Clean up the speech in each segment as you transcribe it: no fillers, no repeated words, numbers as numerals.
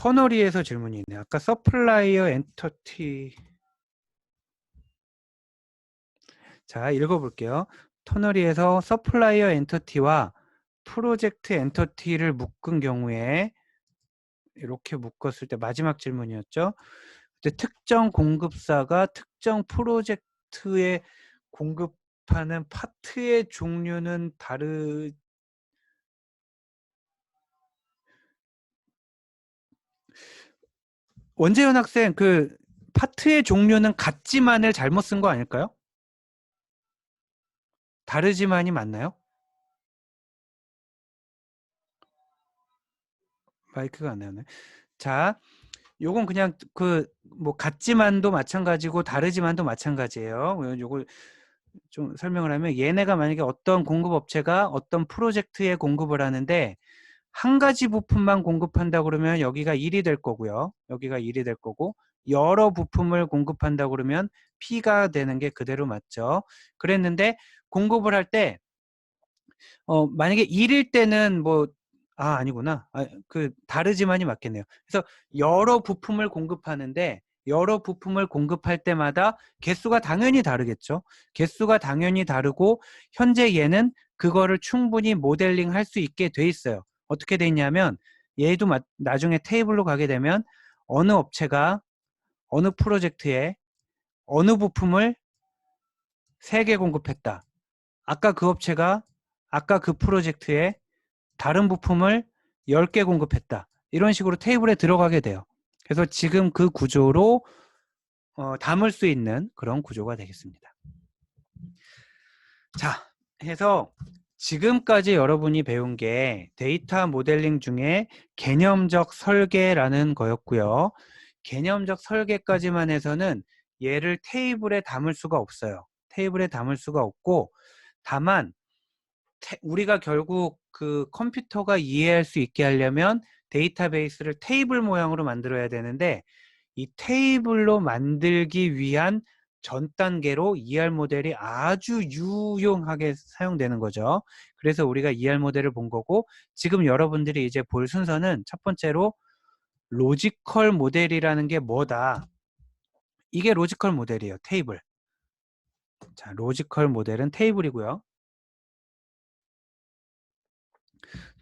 터너리에서 질문이 있네. 아까 서플라이어 엔터티. 자, 읽어볼게요. 터너리에서 서플라이어 엔터티와 프로젝트 엔터티를 묶은 경우에 이렇게 묶었을 때 마지막 질문이었죠. 근데 특정 공급사가 특정 프로젝트에 공급하는 파트의 종류는 원재현 학생, 그 파트의 종류는 같지만을 잘못 쓴 거 아닐까요? 다르지만이 맞나요? 마이크가 안 나오네. 자, 요건 그냥 뭐 같지만도 마찬가지고 다르지만도 마찬가지예요. 요걸 좀 설명을 하면, 얘네가 만약에 어떤 공급업체가 어떤 프로젝트에 공급을 하는데 한 가지 부품만 공급한다 그러면 여기가 1이 될 거고요. 여기가 1이 될 거고, 여러 부품을 공급한다 그러면 P가 되는 게 그대로 맞죠. 그랬는데 공급을 할 때 만약에 1일 때는 아니구나. 다르지만이 맞겠네요. 그래서 여러 부품을 공급하는데 여러 부품을 공급할 때마다 개수가 당연히 다르겠죠. 개수가 당연히 다르고 현재 얘는 그거를 충분히 모델링 할 수 있게 돼 있어요. 어떻게 돼 있냐면, 얘도 나중에 테이블로 가게 되면 어느 업체가 어느 프로젝트에 어느 부품을 3개 공급했다. 아까 그 업체가 아까 그 프로젝트에 다른 부품을 10개 공급했다. 이런 식으로 테이블에 들어가게 돼요. 그래서 지금 그 구조로 담을 수 있는 그런 구조가 되겠습니다. 자, 해서 지금까지 여러분이 배운 게 데이터 모델링 중에 개념적 설계라는 거였고요. 개념적 설계까지만 해서는 얘를 테이블에 담을 수가 없어요. 테이블에 담을 수가 없고, 다만 우리가 결국 그 컴퓨터가 이해할 수 있게 하려면 데이터베이스를 테이블 모양으로 만들어야 되는데, 이 테이블로 만들기 위한 전 단계로 ER 모델이 아주 유용하게 사용되는 거죠. 그래서 우리가 ER 모델을 본 거고, 지금 여러분들이 이제 볼 순서는 첫 번째로 로지컬 모델이라는 게 뭐다. 이게 로지컬 모델이에요. 테이블. 자, 로지컬 모델은 테이블이고요.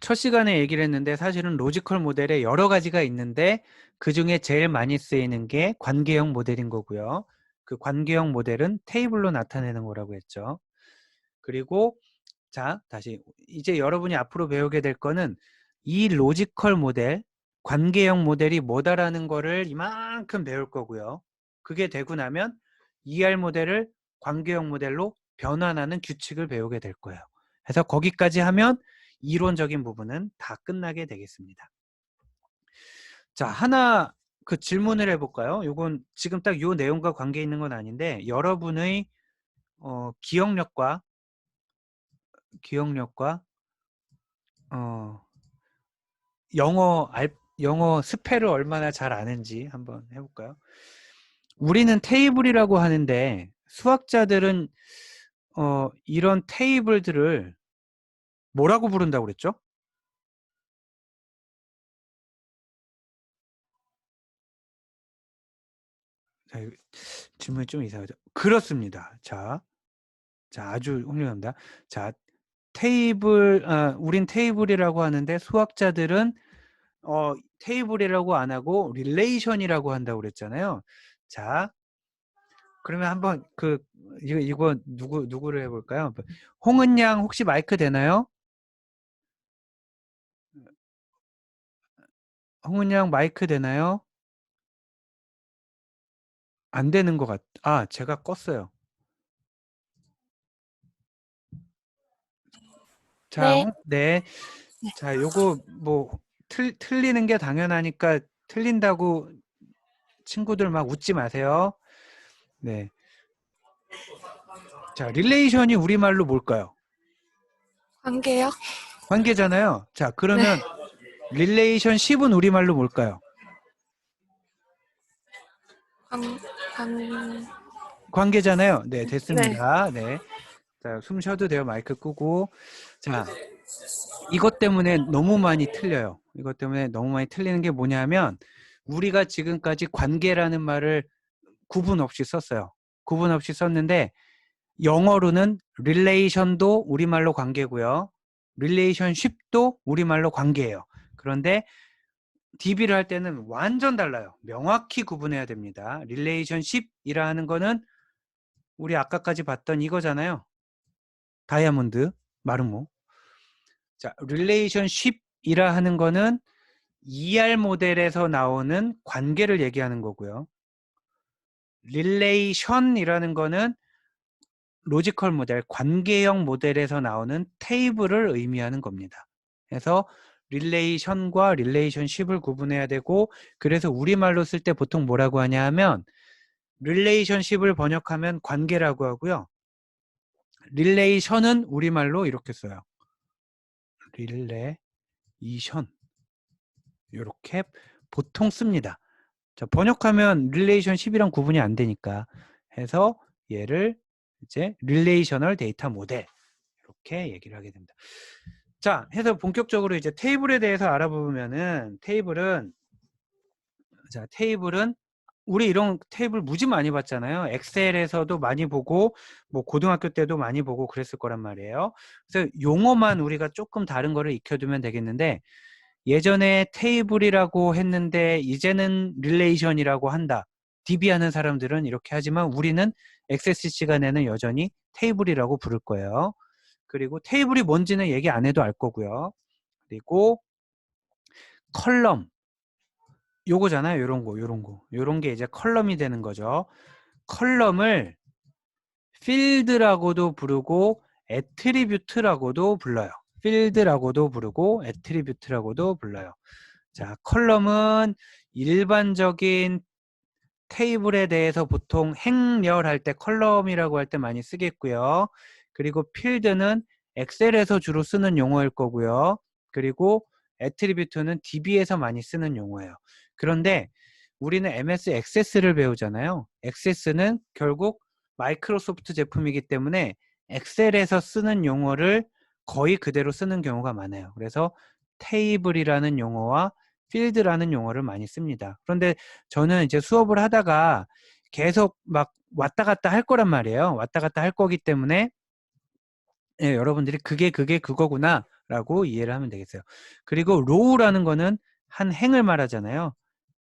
첫 시간에 얘기를 했는데 사실은 로지컬 모델에 여러 가지가 있는데 그 중에 제일 많이 쓰이는 게 관계형 모델인 거고요. 그 관계형 모델은 테이블로 나타내는 거라고 했죠. 그리고 자, 다시 이제 여러분이 앞으로 배우게 될 거는 이 로지컬 모델, 관계형 모델이 뭐다라는 거를 이만큼 배울 거고요. 그게 되고 나면 ER 모델을 관계형 모델로 변환하는 규칙을 배우게 될 거예요. 그래서 거기까지 하면 이론적인 부분은 다 끝나게 되겠습니다. 자, 하나 질문을 해볼까요? 이건 지금 딱 이 내용과 관계 있는 건 아닌데, 여러분의 기억력과 영어 스펠을 얼마나 잘 아는지 한번 해볼까요? 우리는 테이블이라고 하는데 수학자들은 이런 테이블들을 뭐라고 부른다고 그랬죠? 자, 질문이 좀 이상하죠. 그렇습니다. 자, 아주 훌륭합니다. 자, 우린 테이블이라고 하는데 수학자들은 테이블이라고 안 하고 릴레이션이라고 한다고 그랬잖아요. 자, 그러면 한번 이거 누구를 해볼까요? 홍은 양 혹시 마이크 되나요? 홍은 양 마이크 되나요? 안 되는 것 제가 껐어요. 자, 네. 네. 자, 요거 틀리는 게 당연하니까 틀린다고 친구들 막 웃지 마세요. 네. 자, 릴레이션이 우리말로 뭘까요? 관계요? 관계잖아요. 자, 네. 그러면 릴레이션십은 우리말로 뭘까요? 관계잖아요. 네, 네. 됐습니다. 네. 자, 숨 쉬어도 돼요. 마이크 끄고. 자, 이것 때문에 너무 많이 틀려요. 이것 때문에 너무 많이 틀리는 게 뭐냐면 우리가 지금까지 관계라는 말을 구분 없이 썼어요. 구분 없이 썼는데 영어로는 relation도 우리말로 관계고요. relationship도 우리말로 관계예요. 그런데 DB를 할 때는 완전 달라요. 명확히 구분해야 됩니다. relationship이라는 거는 우리 아까까지 봤던 이거잖아요. 다이아몬드, 마르모. 자, relationship이라 하는 거는 ER 모델에서 나오는 관계를 얘기하는 거고요. relation이라는 거는 로지컬 모델, 관계형 모델에서 나오는 테이블을 의미하는 겁니다. 그래서 릴레이션과 릴레이션십을 구분해야 되고, 그래서 우리말로 쓸 때 보통 뭐라고 하냐 하면 릴레이션십을 번역하면 관계라고 하고요. 릴레이션은 우리말로 이렇게 써요. 릴레이션 이렇게 보통 씁니다. 자, 번역하면 릴레이션십이랑 구분이 안 되니까 해서 얘를 이제 릴레이셔널 데이터 모델 이렇게 얘기를 하게 됩니다. 자, 해서 본격적으로 이제 테이블에 대해서 알아보면은 테이블은 우리 이런 테이블 무지 많이 봤잖아요. 엑셀에서도 많이 보고 뭐 고등학교 때도 많이 보고 그랬을 거란 말이에요. 그래서 용어만 우리가 조금 다른 거를 익혀두면 되겠는데 예전에 테이블이라고 했는데 이제는 릴레이션이라고 한다. DB 하는 사람들은 이렇게 하지만 우리는 XSC 시간에는 여전히 테이블이라고 부를 거예요. 그리고 테이블이 뭔지는 얘기 안 해도 알 거고요. 그리고 컬럼 요거잖아요. 요런 게 이제 컬럼이 되는 거죠. 컬럼을 필드라고도 부르고 애트리뷰트라고도 불러요. 필드라고도 부르고 애트리뷰트라고도 불러요. 자, 컬럼은 일반적인 테이블에 대해서 보통 행렬할 때 컬럼이라고 할 때 많이 쓰겠고요. 그리고 필드는 엑셀에서 주로 쓰는 용어일 거고요. 그리고 애트리뷰트는 DB에서 많이 쓰는 용어예요. 그런데 우리는 MS 액세스를 배우잖아요. 액세스는 결국 마이크로소프트 제품이기 때문에 엑셀에서 쓰는 용어를 거의 그대로 쓰는 경우가 많아요. 그래서 테이블이라는 용어와 필드라는 용어를 많이 씁니다. 그런데 저는 이제 수업을 하다가 계속 막 왔다 갔다 할 거란 말이에요. 왔다 갔다 할 거기 때문에 예, 여러분들이 그게 그거구나 라고 이해를 하면 되겠어요. 그리고 로우라는 거는 한 행을 말하잖아요.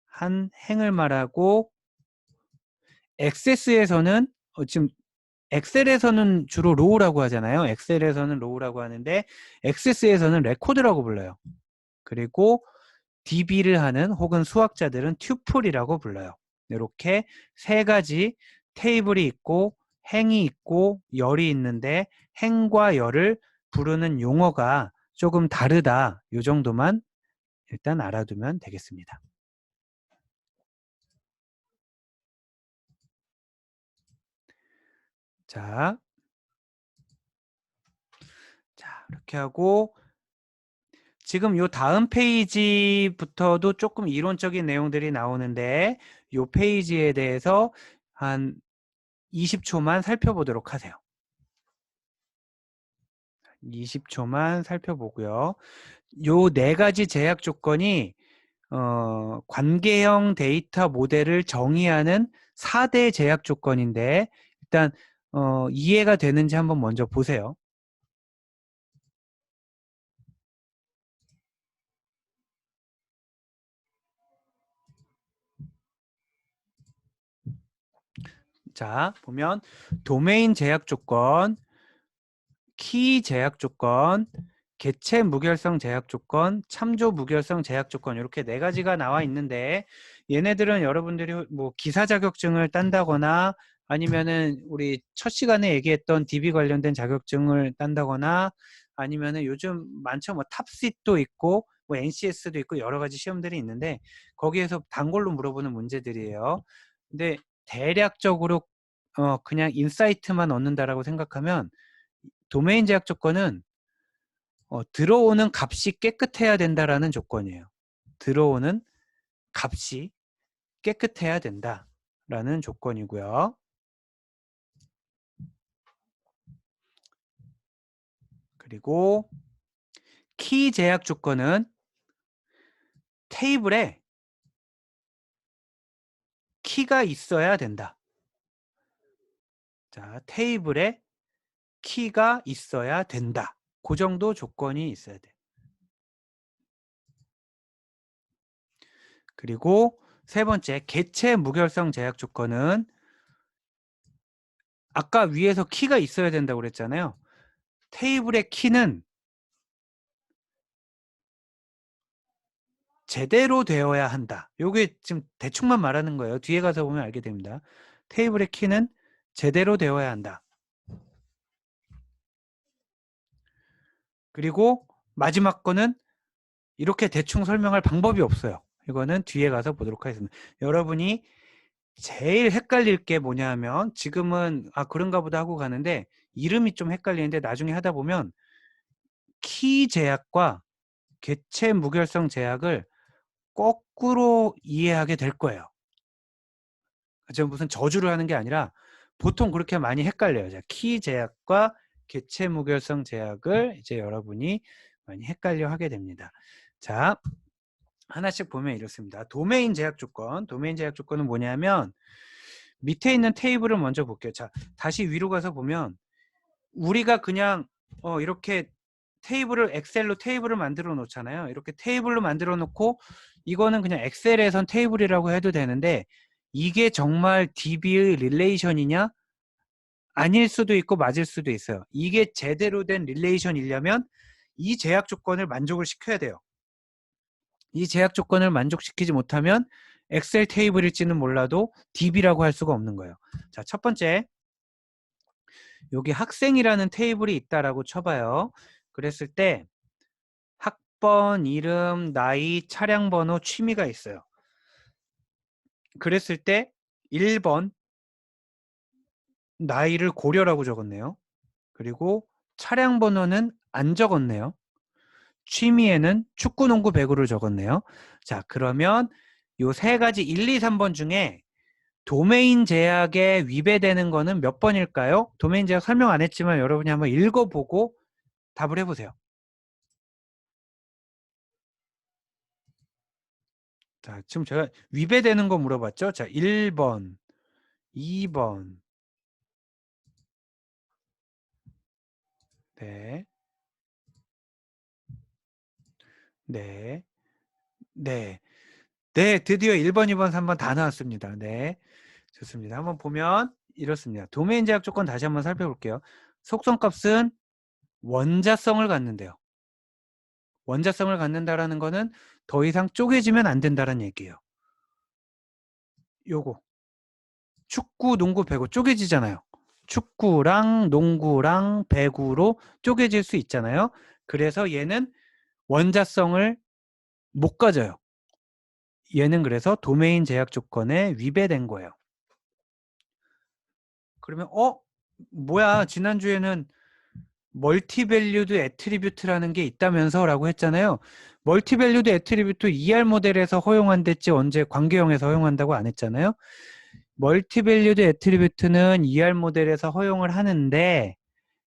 한 행을 말하고 액세스에서는 지금 엑셀에서는 주로 로우라고 하잖아요. 엑셀에서는 로우라고 하는데 액세스에서는 레코드라고 불러요. 그리고 DB를 하는 혹은 수학자들은 튜플이라고 불러요. 이렇게 세 가지 테이블이 있고 행이 있고 열이 있는데 행과 열을 부르는 용어가 조금 다르다. 이 정도만 일단 알아두면 되겠습니다. 자, 이렇게 하고 지금 요 다음 페이지부터도 조금 이론적인 내용들이 나오는데 요 페이지에 대해서 한 20초만 살펴보도록 하세요. 20초만 살펴보고요. 요 네 가지 제약 조건이 관계형 데이터 모델을 정의하는 4대 제약 조건인데 일단 이해가 되는지 한번 먼저 보세요. 자, 보면 도메인 제약 조건, 키 제약 조건, 개체 무결성 제약 조건, 참조 무결성 제약 조건 이렇게 네 가지가 나와 있는데 얘네들은 여러분들이 뭐 기사 자격증을 딴다거나 아니면은 우리 첫 시간에 얘기했던 DB 관련된 자격증을 딴다거나 아니면은 요즘 많죠. 뭐 탑싯도 있고 뭐 NCS도 있고 여러 가지 시험들이 있는데 거기에서 단골로 물어보는 문제들이에요. 근데 대략적으로 그냥 인사이트만 얻는다라고 생각하면 도메인 제약 조건은 들어오는 값이 깨끗해야 된다라는 조건이에요. 들어오는 값이 깨끗해야 된다라는 조건이고요. 그리고 키 제약 조건은 테이블에 키가 있어야 된다. 자, 테이블에 키가 있어야 된다. 그 정도 조건이 있어야 돼. 그리고 세 번째, 개체 무결성 제약 조건은 아까 위에서 키가 있어야 된다고 그랬잖아요. 테이블의 키는 제대로 되어야 한다. 요게 지금 대충만 말하는 거예요. 뒤에 가서 보면 알게 됩니다. 테이블의 키는 제대로 되어야 한다. 그리고 마지막 거는 이렇게 대충 설명할 방법이 없어요. 이거는 뒤에 가서 보도록 하겠습니다. 여러분이 제일 헷갈릴 게 뭐냐 하면 지금은 그런가 보다 하고 가는데 이름이 좀 헷갈리는데 나중에 하다 보면 키 제약과 개체 무결성 제약을 거꾸로 이해하게 될 거예요. 저 무슨 저주를 하는 게 아니라 보통 그렇게 많이 헷갈려요. 자, 키 제약과 개체 무결성 제약을 이제 여러분이 많이 헷갈려 하게 됩니다. 자, 하나씩 보면 이렇습니다. 도메인 제약 조건. 도메인 제약 조건은 뭐냐면 밑에 있는 테이블을 먼저 볼게요. 자, 다시 위로 가서 보면 우리가 그냥 이렇게 엑셀로 테이블을 만들어 놓잖아요. 이렇게 테이블로 만들어 놓고 이거는 그냥 엑셀에선 테이블이라고 해도 되는데 이게 정말 DB의 릴레이션이냐? 아닐 수도 있고 맞을 수도 있어요. 이게 제대로 된 릴레이션이려면 이 제약 조건을 만족을 시켜야 돼요. 이 제약 조건을 만족시키지 못하면 엑셀 테이블일지는 몰라도 DB라고 할 수가 없는 거예요. 자, 첫 번째, 여기 학생이라는 테이블이 있다라고 쳐봐요. 그랬을 때 학번, 이름, 나이, 차량 번호, 취미가 있어요. 그랬을 때 1번 나이를 고려라고 적었네요. 그리고 차량 번호는 안 적었네요. 취미에는 축구, 농구, 배구를 적었네요. 자, 그러면 요 세 가지 1, 2, 3번 중에 도메인 제약에 위배되는 거는 몇 번일까요? 도메인 제약 설명 안 했지만 여러분이 한번 읽어보고 답을 해보세요. 자, 지금 제가 위배되는 거 물어봤죠? 자, 1번, 2번. 네. 네. 네. 네, 드디어 1번, 2번, 3번 다 나왔습니다. 네. 좋습니다. 한번 보면 이렇습니다. 도메인 제약 조건 다시 한번 살펴볼게요. 속성값은 원자성을 갖는데요. 원자성을 갖는다라는 거는 더 이상 쪼개지면 안 된다는 얘기예요. 요거. 축구, 농구, 배구 쪼개지잖아요. 축구랑 농구랑 배구로 쪼개질 수 있잖아요. 그래서 얘는 원자성을 못 가져요. 얘는 그래서 도메인 제약 조건에 위배된 거예요. 그러면 뭐야, 지난주에는 멀티밸류드 애트리뷰트라는 게 있다면서 라고 했잖아요. 멀티밸류드 애트리뷰트 ER 모델에서 허용한댔지 언제 관계형에서 허용한다고 안 했잖아요. 멀티밸류드 애트리뷰트는 ER 모델에서 허용을 하는데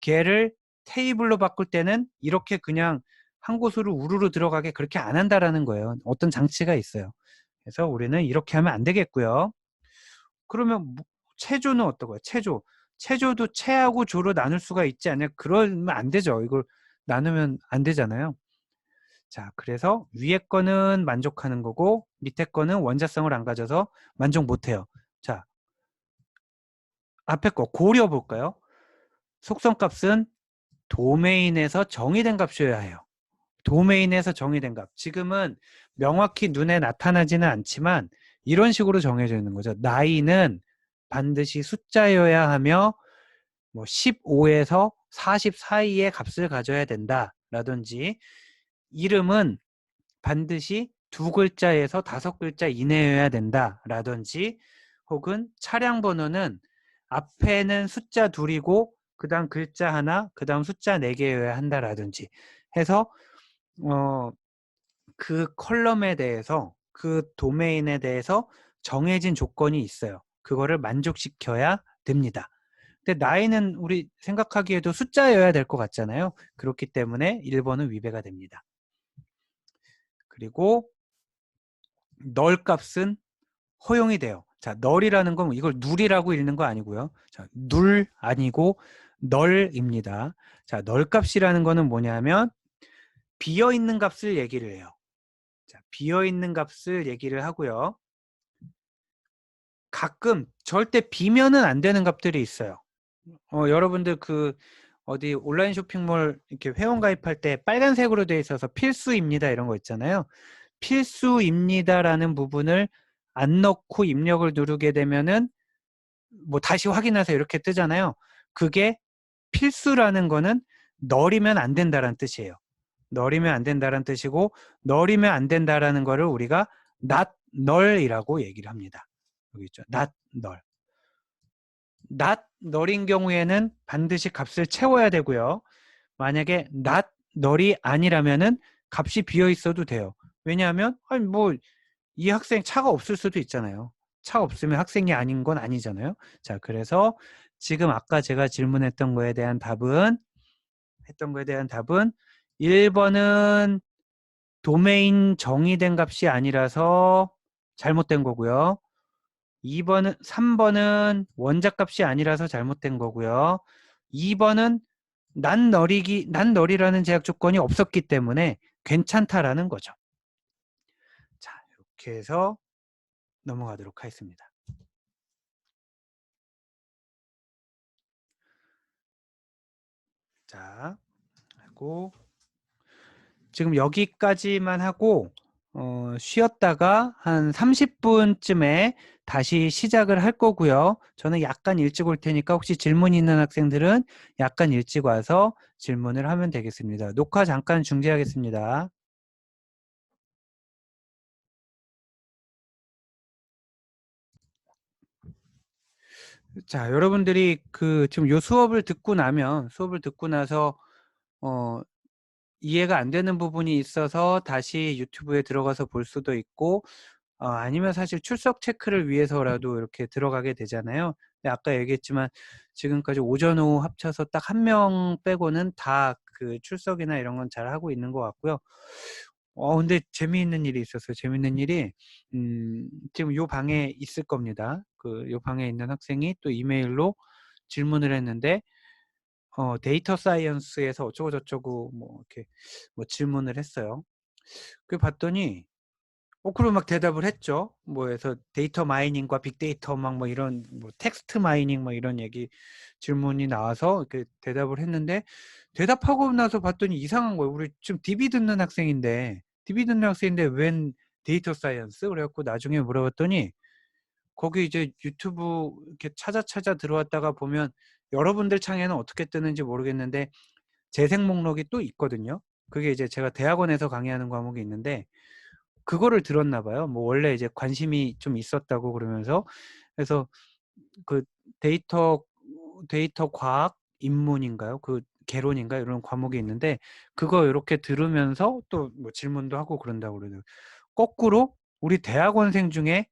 걔를 테이블로 바꿀 때는 이렇게 그냥 한 곳으로 우르르 들어가게 그렇게 안 한다라는 거예요. 어떤 장치가 있어요. 그래서 우리는 이렇게 하면 안 되겠고요. 그러면 체조는 어떠고요? 체조도 체하고 조로 나눌 수가 있지 않냐? 그러면 안 되죠. 이걸 나누면 안 되잖아요. 자, 그래서 위에 거는 만족하는 거고 밑에 거는 원자성을 안 가져서 만족 못해요. 자, 앞에 거 고려 볼까요? 속성값은 도메인에서 정의된 값이어야 해요. 도메인에서 정의된 값. 지금은 명확히 눈에 나타나지는 않지만 이런 식으로 정해져 있는 거죠. 나이는 반드시 숫자여야 하며 뭐 15에서 40 사이의 값을 가져야 된다 라든지 이름은 반드시 2글자에서 5글자 이내여야 된다 라든지 혹은 차량 번호는 앞에는 숫자 2이고 그 다음 글자 하나 그 다음 숫자 4개여야 한다라든지 해서 그 컬럼에 대해서 그 도메인에 대해서 정해진 조건이 있어요. 그거를 만족시켜야 됩니다. 근데 나이는 우리 생각하기에도 숫자여야 될 것 같잖아요. 그렇기 때문에 1번은 위배가 됩니다. 그리고 널 값은 허용이 돼요. 자, 널이라는 건 이걸 눌이라고 읽는 거 아니고요. 자, 눌 아니고 널입니다. 자, 널 값이라는 거는 뭐냐면 비어 있는 값을 얘기를 해요. 자, 비어 있는 값을 얘기를 하고요. 가끔 절대 비면은 안 되는 값들이 있어요. 여러분들 그 어디 온라인 쇼핑몰 이렇게 회원 가입할 때 빨간색으로 되어 있어서 필수입니다 이런 거 있잖아요. 필수입니다라는 부분을 안 넣고 입력을 누르게 되면은 뭐 다시 확인하세요 이렇게 뜨잖아요. 그게 필수라는 거는 널이면 안 된다라는 뜻이에요. 널이면 안 된다라는 뜻이고 널이면 안 된다라는 거를 우리가 not null이라고 얘기를 합니다. 여기 있죠. not null. not null인 경우에는 반드시 값을 채워야 되고요. 만약에 not null이 아니라면은 값이 비어 있어도 돼요. 왜냐하면 아니 뭐 이 학생 차가 없을 수도 있잖아요. 차 없으면 학생이 아닌 건 아니잖아요. 자, 그래서 지금 아까 제가 질문했던 거에 대한 답은 1번은 도메인 정의된 값이 아니라서 잘못된 거고요. 3번은 원작 값이 아니라서 잘못된 거고요. 2번은 난널이라는 제약 조건이 없었기 때문에 괜찮다라는 거죠. 자, 이렇게 해서 넘어가도록 하겠습니다. 자, 하고 지금 여기까지만 하고 쉬었다가 한 30분쯤에 다시 시작을 할 거고요. 저는 약간 일찍 올 테니까 혹시 질문 있는 학생들은 약간 일찍 와서 질문을 하면 되겠습니다. 녹화 잠깐 중지하겠습니다. 자, 여러분들이 그 지금 요 수업을 듣고 나서 이해가 안 되는 부분이 있어서 다시 유튜브에 들어가서 볼 수도 있고 아니면 사실 출석 체크를 위해서라도 이렇게 들어가게 되잖아요. 근데 아까 얘기했지만 지금까지 오전 오후 합쳐서 딱 한 명 빼고는 다 그 출석이나 이런 건 잘 하고 있는 것 같고요. 근데 재미있는 일이 있었어요. 재미있는 일이 지금 요 방에 있을 겁니다. 그 요 방에 있는 학생이 또 이메일로 질문을 했는데 데이터 사이언스에서 어쩌고 저쩌고 뭐 이렇게 뭐 질문을 했어요. 그 봤더니 그럼 막 대답을 했죠. 뭐 해서 데이터 마이닝과 빅데이터 막 뭐 이런 뭐 텍스트 마이닝 뭐 이런 얘기 질문이 나와서 이렇게 대답을 했는데 대답하고 나서 봤더니 이상한 거예요. 우리 지금 DB 듣는 학생인데 웬 데이터 사이언스? 그래갖고 나중에 물어봤더니 거기 이제 유튜브 이렇게 찾아 들어왔다가 보면 여러분들 창에는 어떻게 뜨는지 모르겠는데 재생 목록이 또 있거든요. 그게 이제 제가 대학원에서 강의하는 과목이 있는데 그거를 들었나 봐요. 뭐 원래 이제 관심이 좀 있었다고 그러면서 그래서 그 데이터 과학 입문인가요? 그 개론인가 이런 과목이 있는데 그거 이렇게 들으면서 또 뭐 질문도 하고 그런다고 그러더라고요. 거꾸로 우리 대학원생 중에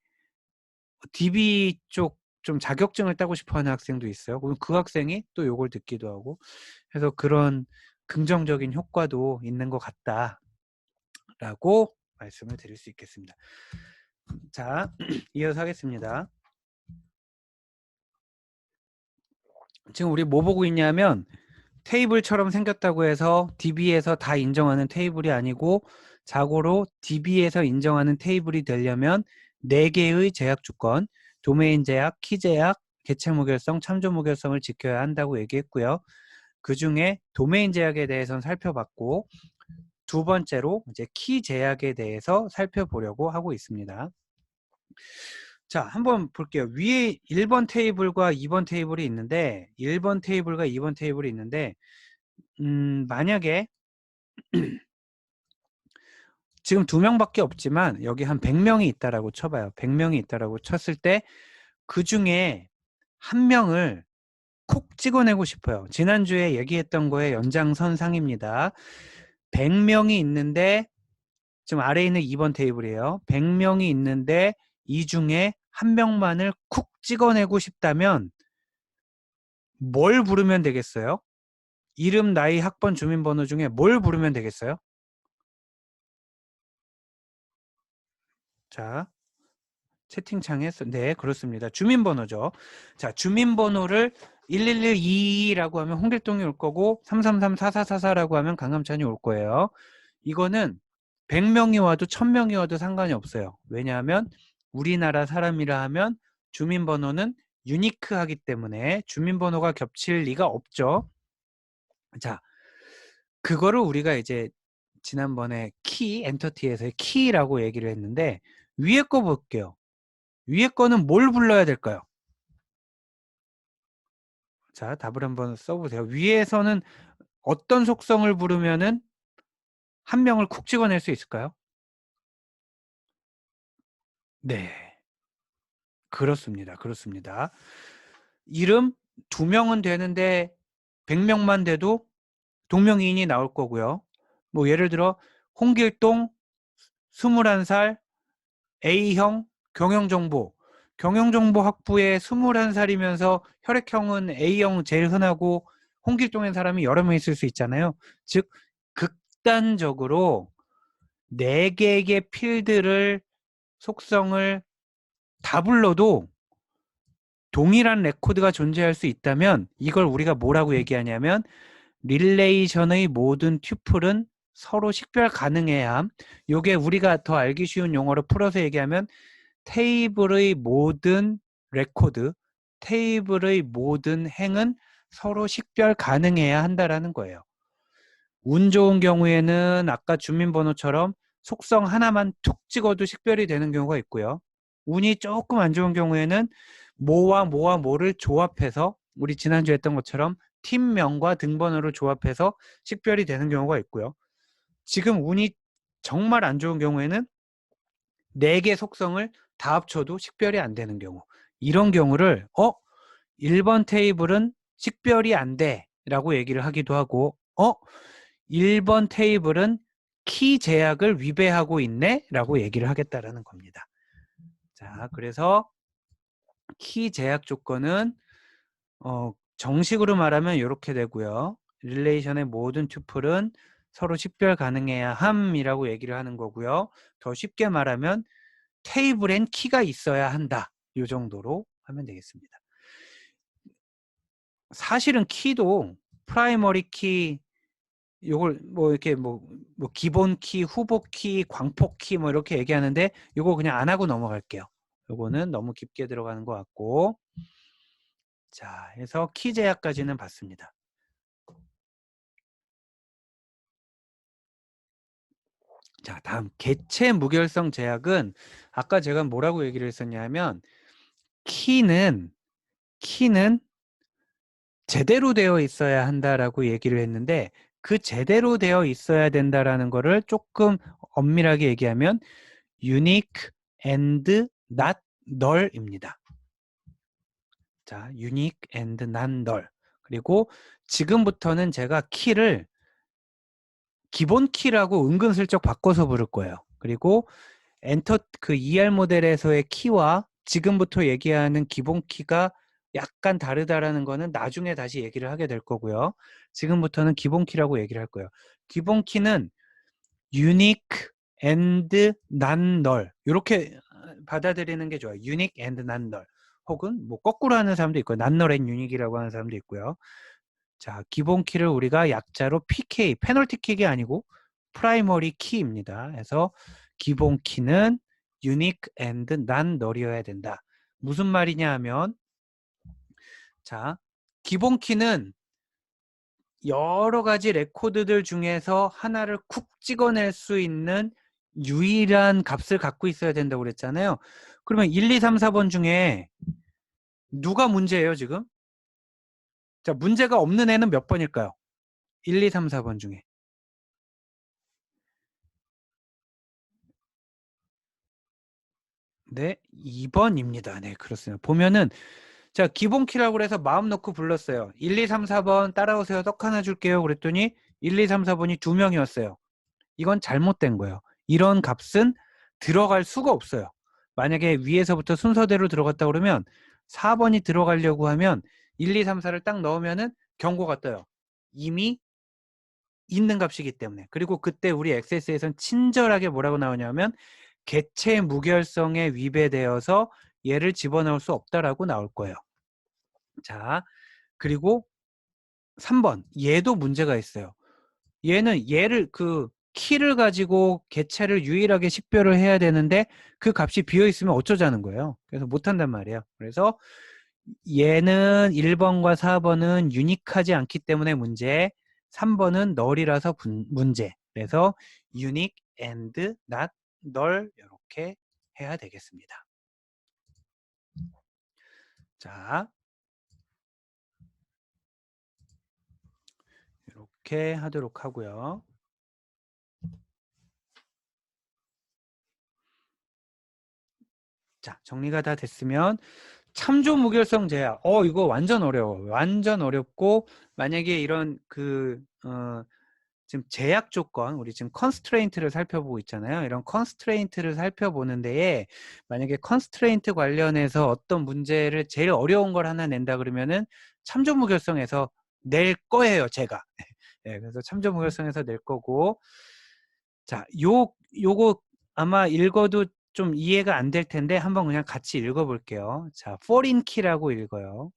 DB 쪽 좀 자격증을 따고 싶어 하는 학생도 있어요. 그럼 그 학생이 또 요걸 듣기도 하고 해서 그런 긍정적인 효과도 있는 것 같다라고 말씀을 드릴 수 있겠습니다. 자, 이어서 하겠습니다. 지금 우리 뭐 보고 있냐면 테이블처럼 생겼다고 해서 DB에서 다 인정하는 테이블이 아니고 자고로 DB에서 인정하는 테이블이 되려면 4개의 제약 조건, 도메인 제약, 키 제약, 개체 무결성, 참조 무결성을 지켜야 한다고 얘기했고요. 그 중에 도메인 제약에 대해서는 살펴봤고 두 번째로 이제 키 제약에 대해서 살펴보려고 하고 있습니다. 자, 한번 볼게요. 위에 1번 테이블과 2번 테이블이 있는데 1번 테이블과 2번 테이블이 있는데 만약에 지금 2명밖에 없지만 여기 한 100명이 있다라고 쳐봐요. 100명이 있다라고 쳤을 때 그 중에 한 명을 콕 찍어내고 싶어요. 지난주에 얘기했던 거의 연장선상입니다. 100명이 있는데 지금 아래에 있는 2번 테이블이에요. 100명이 있는데 이 중에 한 명만을 콕 찍어내고 싶다면 뭘 부르면 되겠어요? 이름, 나이, 학번, 주민번호 중에 뭘 부르면 되겠어요? 자, 채팅창에 네, 그렇습니다. 주민번호죠. 자, 주민번호를 1112라고 하면 홍길동이 올 거고 333-4444라고 하면 강감찬이 올 거예요. 이거는 100명이 와도 1000명이 와도 상관이 없어요. 왜냐하면 우리나라 사람이라 하면 주민번호는 유니크하기 때문에 주민번호가 겹칠 리가 없죠. 자, 그거를 우리가 이제 지난번에 키, 엔터티에서의 키라고 얘기를 했는데 위에 거 볼게요. 위에 거는 뭘 불러야 될까요? 자, 답을 한번 써보세요. 위에서는 어떤 속성을 부르면은 한 명을 쿡 찍어낼 수 있을까요? 네, 그렇습니다. 그렇습니다. 이름 2명은 되는데 100명만 돼도 동명이인이 나올 거고요. 뭐 예를 들어 홍길동 21살 A형 경영정보 학부에 21살이면서 혈액형은 A형 제일 흔하고 홍길동인 사람이 여러 명 있을 수 있잖아요. 즉 극단적으로 4개의 필드를 속성을 다 불러도 동일한 레코드가 존재할 수 있다면 이걸 우리가 뭐라고 얘기하냐면 릴레이션의 모든 튜플은 서로 식별 가능해야 함. 요게 우리가 더 알기 쉬운 용어로 풀어서 얘기하면 테이블의 모든 레코드, 테이블의 모든 행은 서로 식별 가능해야 한다라는 거예요. 운 좋은 경우에는 아까 주민번호처럼 속성 하나만 툭 찍어도 식별이 되는 경우가 있고요. 운이 조금 안 좋은 경우에는 뭐와 뭐와 뭐를 조합해서 우리 지난주에 했던 것처럼 팀명과 등번호를 조합해서 식별이 되는 경우가 있고요. 지금 운이 정말 안 좋은 경우에는 4개 속성을 다 합쳐도 식별이 안 되는 경우. 이런 경우를 1번 테이블은 식별이 안 돼 라고 얘기를 하기도 하고 1번 테이블은 키 제약을 위배하고 있네 라고 얘기를 하겠다라는 겁니다. 자, 그래서 키 제약 조건은 정식으로 말하면 이렇게 되고요. 릴레이션의 모든 튜플은 서로 식별 가능해야 함이라고 얘기를 하는 거고요. 더 쉽게 말하면 테이블엔 키가 있어야 한다. 이 정도로 하면 되겠습니다. 사실은 키도 프라이머리 키, 요걸 뭐 이렇게 뭐 기본 키, 후보 키, 광폭 키 뭐 이렇게 얘기하는데 요거 그냥 안 하고 넘어갈게요. 요거는 너무 깊게 들어가는 것 같고. 자, 해서 키 제약까지는 봤습니다. 자, 다음 개체 무결성 제약은 아까 제가 뭐라고 얘기를 했었냐면 키는 제대로 되어 있어야 한다라고 얘기를 했는데 그 제대로 되어 있어야 된다라는 거를 조금 엄밀하게 얘기하면 unique and not null입니다. 자, unique and not null. 그리고 지금부터는 제가 키를 기본 키라고 은근슬쩍 바꿔서 부를 거예요. 그리고 그 ER 모델에서의 키와 지금부터 얘기하는 기본 키가 약간 다르다라는 거는 나중에 다시 얘기를 하게 될 거고요. 지금부터는 기본 키라고 얘기를 할 거예요. 기본 키는 unique and not null 이렇게 받아들이는 게 좋아요. unique and not null 혹은 뭐 거꾸로 하는 사람도 있고요. not null and unique이라고 하는 사람도 있고요. 자, 기본 키를 우리가 약자로 PK, 페널티 킥이 아니고 프라이머리 키입니다. 그래서 기본 키는 unique and not null이어야 된다. 무슨 말이냐 하면 자, 기본 키는 여러 가지 레코드들 중에서 하나를 쿡 찍어낼 수 있는 유일한 값을 갖고 있어야 된다고 그랬잖아요. 그러면 1, 2, 3, 4번 중에 누가 문제예요, 지금? 자, 문제가 없는 애는 몇 번일까요? 1, 2, 3, 4번 중에. 네, 2번입니다. 네, 그렇습니다. 보면은 자, 기본 키라고 해서 마음 놓고 불렀어요. 1, 2, 3, 4번 따라오세요. 떡 하나 줄게요. 그랬더니 1, 2, 3, 4번이 2명이었어요. 이건 잘못된 거예요. 이런 값은 들어갈 수가 없어요. 만약에 위에서부터 순서대로 들어갔다 그러면 4번이 들어가려고 하면 1, 2, 3, 4를 딱 넣으면은 경고가 떠요. 이미 있는 값이기 때문에. 그리고 그때 우리 XS에서는 친절하게 뭐라고 나오냐면 개체 무결성에 위배되어서 얘를 집어넣을 수 없다라고 나올 거예요. 자, 그리고 3번 얘도 문제가 있어요. 얘는 얘를 그 키를 가지고 개체를 유일하게 식별을 해야 되는데 그 값이 비어 있으면 어쩌자는 거예요. 그래서 못 한단 말이에요. 그래서 얘는 1번과 4번은 유니크하지 않기 때문에 문제, 3번은 널이라서 문제. 그래서 unique and not null 이렇게 해야 되겠습니다. 자, 이렇게 하도록 하고요. 자, 정리가 다 됐으면 참조 무결성 제약. 이거 완전 어려워. 완전 어렵고 만약에 이런 지금 제약 조건, 우리 지금 컨스트레인트를 살펴보고 있잖아요. 이런 컨스트레인트를 살펴보는 데에 만약에 컨스트레인트 관련해서 어떤 문제를 제일 어려운 걸 하나 낸다 그러면은 참조 무결성에서 낼 거예요, 제가. 네, 그래서 참조 무결성에서 낼 거고. 자, 요거 아마 읽어도 좀 이해가 안 될 텐데 한번 그냥 같이 읽어볼게요. 자, foreign key라고 읽어요.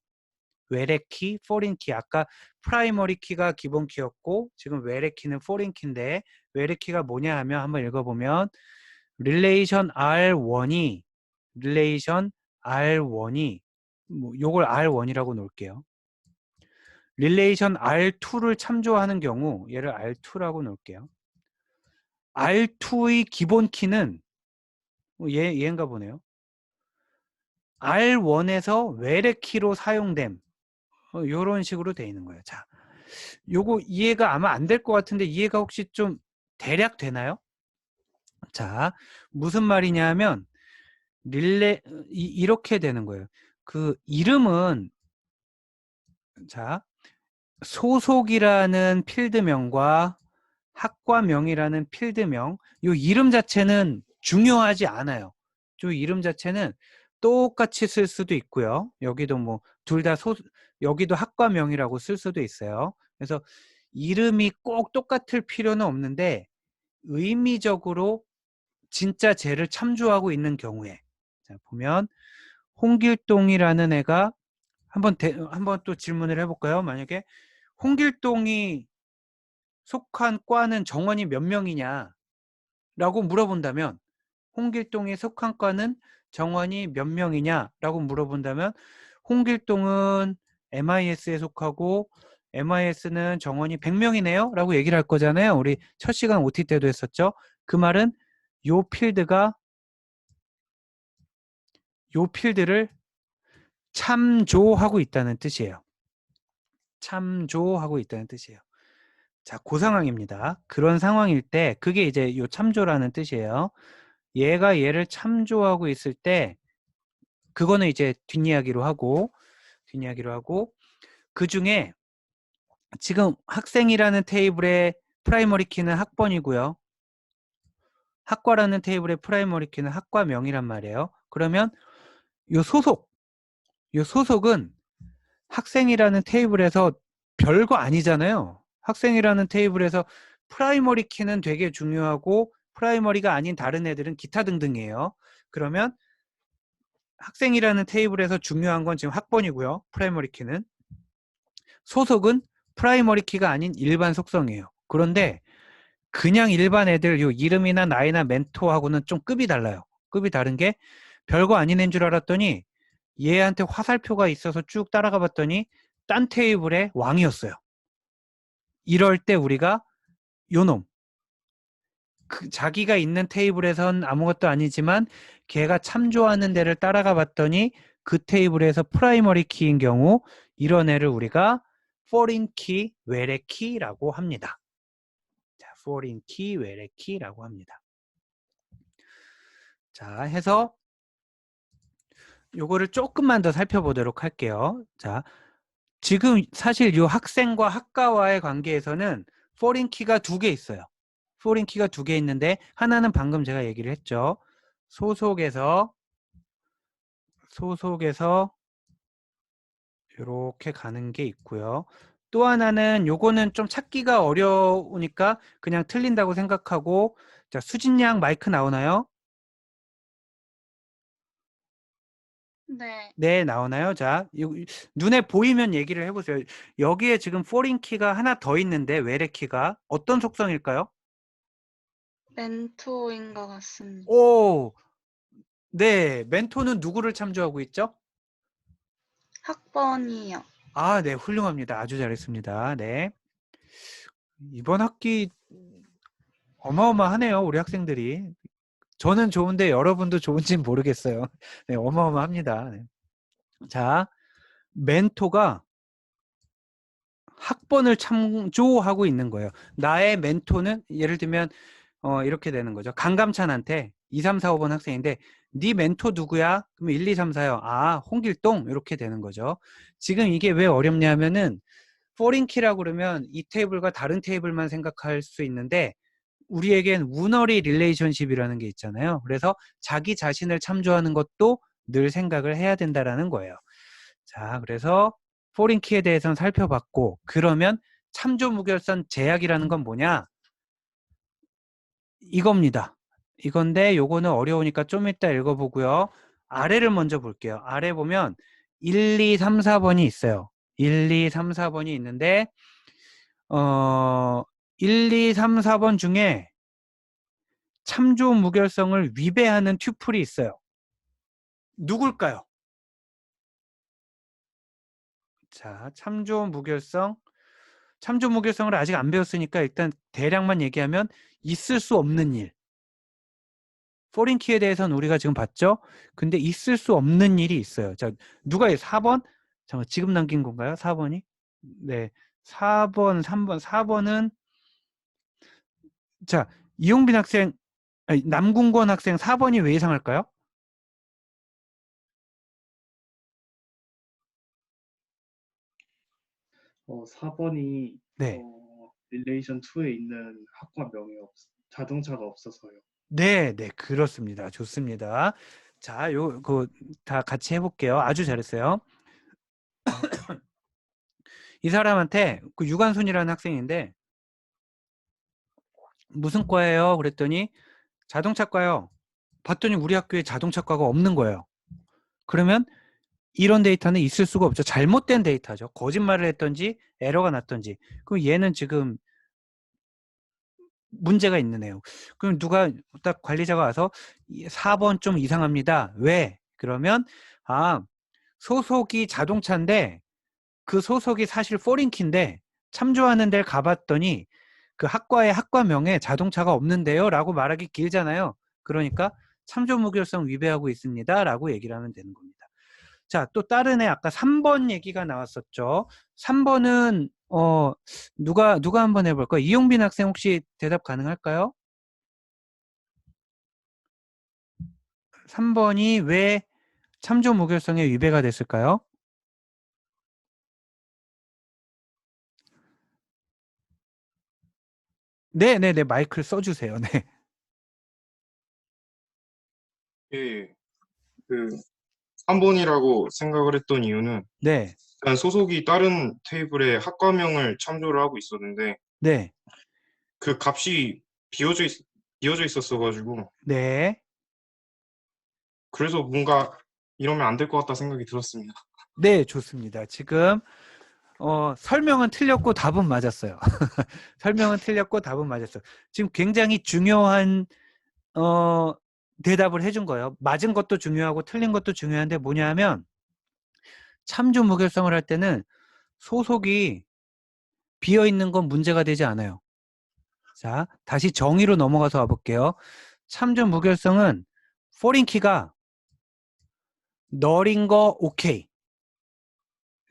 외래 키, foreign key. 아까 프라이머리 키가 기본 키였고 지금 외래 키는 foreign 키인데 외래 키가 뭐냐 하면 한번 읽어보면 relation R1이 뭐 요걸 R1이라고 놓을게요. relation R2를 참조하는 경우 얘를 R2라고 놓을게요. R2의 기본 키는 얘인가 보네요. R1에서 외래 키로 사용됨. 요런 식으로 돼 있는 거예요. 자, 요거 이해가 아마 안 될 것 같은데 이해가 혹시 좀 대략 되나요? 자, 무슨 말이냐 하면 이렇게 되는 거예요. 그 이름은 자, 소속이라는 필드명과 학과명이라는 필드명, 요 이름 자체는 중요하지 않아요. 요 이름 자체는 똑같이 쓸 수도 있고요. 여기도 뭐 둘 다 여기도 학과명이라고 쓸 수도 있어요. 그래서 이름이 꼭 똑같을 필요는 없는데 의미적으로 진짜 쟤를 참조하고 있는 경우에 자, 보면 홍길동이라는 애가 한번 또 질문을 해볼까요? 만약에 홍길동이 속한 과는 정원이 몇 명이냐 라고 물어본다면 홍길동이 속한 과는 정원이 몇 명이냐 라고 물어본다면 홍길동은 MIS에 속하고 MIS는 정원이 100명이네요 라고 얘기를 할 거잖아요. 우리 첫 시간 OT 때도 했었죠. 그 말은 요 필드를 참조하고 있다는 뜻이에요. 참조하고 있다는 뜻이에요. 자, 그 상황입니다. 그런 상황일 때 그게 이제 요 참조라는 뜻이에요. 얘가 얘를 참조하고 있을 때 그거는 이제 뒷이야기로 하고 그 중에 지금 학생이라는 테이블의 프라이머리 키는 학번이고요. 학과라는 테이블의 프라이머리 키는 학과명이란 말이에요. 그러면 요 소속은 학생이라는 테이블에서 별거 아니잖아요. 학생이라는 테이블에서 프라이머리 키는 되게 중요하고 프라이머리가 아닌 다른 애들은 기타 등등이에요. 그러면 학생이라는 테이블에서 중요한 건 지금 학번이고요. 프라이머리 키는. 소속은 프라이머리 키가 아닌 일반 속성이에요. 그런데 그냥 일반 애들 요 이름이나 나이나 멘토하고는 좀 급이 달라요. 급이 다른 게 별거 아닌 애인 줄 알았더니 얘한테 화살표가 있어서 쭉 따라가 봤더니 딴 테이블의 왕이었어요. 이럴 때 우리가 요놈 자기가 있는 테이블에선 아무것도 아니지만 걔가 참조하는 데를 따라가 봤더니 그 테이블에서 프라이머리 키인 경우 이런 애를 우리가 foreign key, 외래 키라고 합니다. 자, foreign key, 외래 키라고 합니다. 자, 해서 요거를 조금만 더 살펴보도록 할게요. 자, 지금 사실 이 학생과 학과와의 관계에서는 foreign key가 2개 있어요. foreign key가 2개 있는데 하나는 방금 제가 얘기를 했죠. 소속에서 이렇게 가는 게 있고요. 또 하나는 요거는 좀 찾기가 어려우니까 그냥 틀린다고 생각하고 자, 수진양 마이크 나오나요? 네. 네, 나오나요? 자, 눈에 보이면 얘기를 해보세요. 여기에 지금 포린 키가 하나 더 있는데 외래 키가 어떤 속성일까요? 멘토인 것 같습니다. 오, 네, 멘토는 누구를 참조하고 있죠? 학번이요. 아, 네, 훌륭합니다. 아주 잘했습니다. 네. 이번 학기 어마어마하네요, 우리 학생들이. 저는 좋은데 여러분도 좋은지는 모르겠어요. 네, 어마어마합니다. 네. 자, 멘토가 학번을 참조하고 있는 거예요. 나의 멘토는 예를 들면 이렇게 되는 거죠. 강감찬한테 2, 3, 4, 5번 학생인데 네 멘토 누구야? 그러면 1, 2, 3, 4요. 아, 홍길동 이렇게 되는 거죠. 지금 이게 왜 어렵냐면은 포린 키라고 그러면 이 테이블과 다른 테이블만 생각할 수 있는데 우리에겐 우너리 릴레이션십이라는 게 있잖아요. 그래서 자기 자신을 참조하는 것도 늘 생각을 해야 된다라는 거예요. 자, 그래서 포린 키에 대해서는 살펴봤고 그러면 참조 무결성 제약이라는 건 뭐냐? 이겁니다. 이건데 요거는 어려우니까 좀 이따 읽어보고요. 아래를 먼저 볼게요. 아래 보면 1, 2, 3, 4번이 있어요. 1, 2, 3, 4번이 있는데 1, 2, 3, 4번 중에 참조 무결성을 위배하는 튜플이 있어요. 누굴까요? 자, 참조 무결성을 아직 안 배웠으니까 일단 대략만 얘기하면 있을 수 없는 일. 포린 키에 대해서는 우리가 지금 봤죠? 근데 있을 수 없는 일이 있어요. 자, 누가 4번? 잠깐 지금 남긴 건가요? 4번이? 네. 4번, 3번, 4번은 자, 이용빈 학생, 아니, 남궁권 학생 4번이 왜 이상할까요? 4번이 네. 릴레이션 2에 있는 학과명이 자동차가 없어서요. 네, 네, 그렇습니다. 좋습니다. 자, 다 같이 해볼게요. 아주 잘했어요. 이 사람한테 그 유관순이라는 학생인데 무슨 과예요? 그랬더니 자동차과요. 봤더니 우리 학교에 자동차과가 없는 거예요. 그러면 이런 데이터는 있을 수가 없죠. 잘못된 데이터죠. 거짓말을 했던지 에러가 났던지. 그럼 얘는 지금 문제가 있는 애요. 그럼 누가 딱 관리자가 와서 4번 좀 이상합니다. 왜? 그러면 소속이 자동차인데 그 소속이 사실 포린키인데 참조하는 데를 가봤더니 그 학과의 학과명에 자동차가 없는데요 라고 말하기 길잖아요. 그러니까 참조 무결성 위배하고 있습니다 라고 얘기를 하면 되는 겁니다. 자, 또 다른 애 아까 3번 얘기가 나왔었죠. 3번은 누가 한번 해볼까요? 이용빈 학생 혹시 대답 가능할까요? 3번이 왜 참조 무결성에 위배가 됐을까요? 네네네, 마이크를 써주세요. 네. 예, 그 3번이라고 생각을 했던 이유는 네. 일단 소속이 다른 테이블에 학과명을 참조를 하고 있었는데 네. 그 값이 비어져 있었어가지고 네. 그래서 뭔가 이러면 안 될 것 같다 생각이 들었습니다. 네, 좋습니다. 지금 설명은 틀렸고 답은 맞았어요. 설명은 틀렸고 답은 맞았어요. 지금 굉장히 중요한 대답을 해준 거예요. 맞은 것도 중요하고 틀린 것도 중요한데 뭐냐 하면 참조 무결성을 할 때는 소속이 비어있는 건 문제가 되지 않아요. 자, 다시 정의로 넘어가서 와볼게요. 참조 무결성은 포린 키가 널인 거 오케이.